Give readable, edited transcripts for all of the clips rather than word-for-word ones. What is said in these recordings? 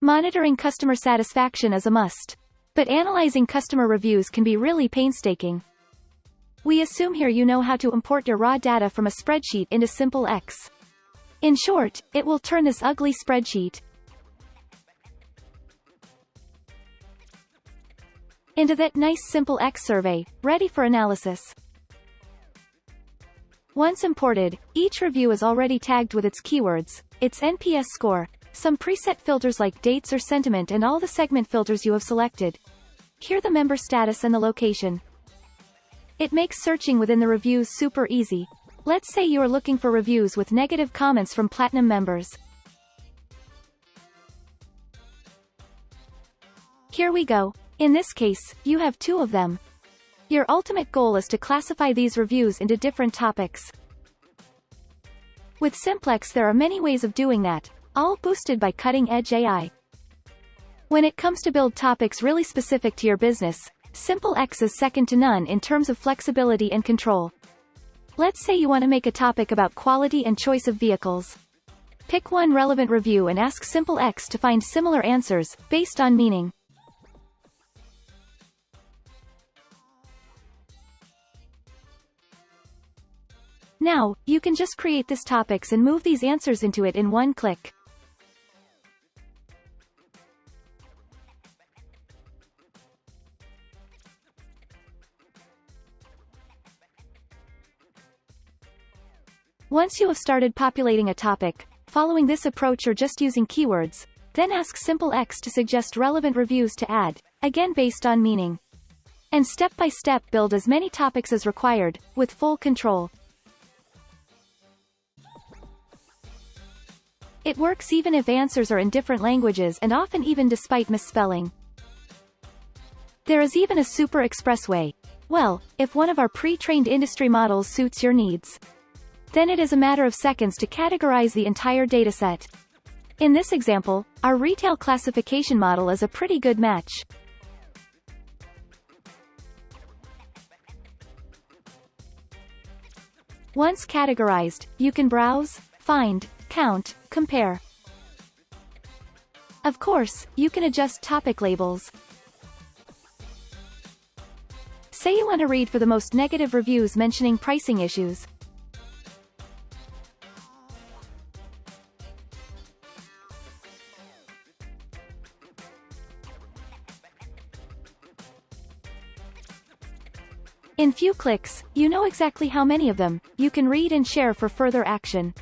Monitoring customer satisfaction is a must. But analyzing customer reviews can be really painstaking. We assume here you know how to import your raw data from a spreadsheet into SimpleX. In short, it will turn this ugly spreadsheet into that nice SimpleX survey, ready for analysis. Once imported, each review is already tagged with its keywords, its NPS score, some preset filters like dates or sentiment, and all the segment filters you have selected. Here the member status and the location. It makes searching within the reviews super easy. Let's say you are looking for reviews with negative comments from Platinum members. Here we go. In this case, you have 2 of them. Your ultimate goal is to classify these reviews into different topics. With SimpleX there are many ways of doing that, all boosted by cutting-edge AI. When it comes to build topics really specific to your business, SimpleX is second to none in terms of flexibility and control. Let's say you want to make a topic about quality and choice of vehicles. Pick one relevant review and ask SimpleX to find similar answers, based on meaning. Now, you can just create this topics and move these answers into it in one click. Once you have started populating a topic, following this approach or just using keywords, then ask SimpleX to suggest relevant reviews to add, again based on meaning. And step by step build as many topics as required, with full control. It works even if answers are in different languages and often even despite misspelling. There is even a super express way. Well, if one of our pre-trained industry models suits your needs. Then it is a matter of seconds to categorize the entire dataset. In this example, our retail classification model is a pretty good match. Once categorized, you can browse, find, count, compare. Of course, you can adjust topic labels. Say you want to read for the most negative reviews mentioning pricing issues. In few clicks, you know exactly how many of them you can read and share for further action.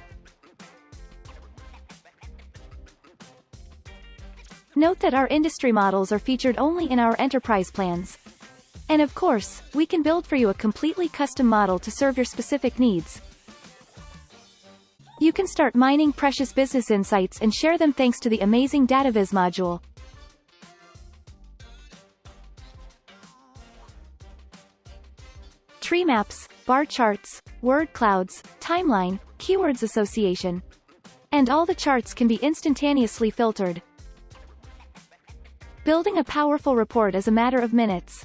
Note that our industry models are featured only in our enterprise plans. And of course, we can build for you a completely custom model to serve your specific needs. You can start mining precious business insights and share them thanks to the amazing DataViz module. Tree maps, bar charts, word clouds, timeline, keywords association. And all the charts can be instantaneously filtered. Building a powerful report is a matter of minutes.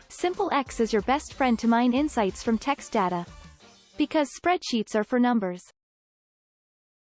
SimpleX is your best friend to mine insights from text data. Because spreadsheets are for numbers.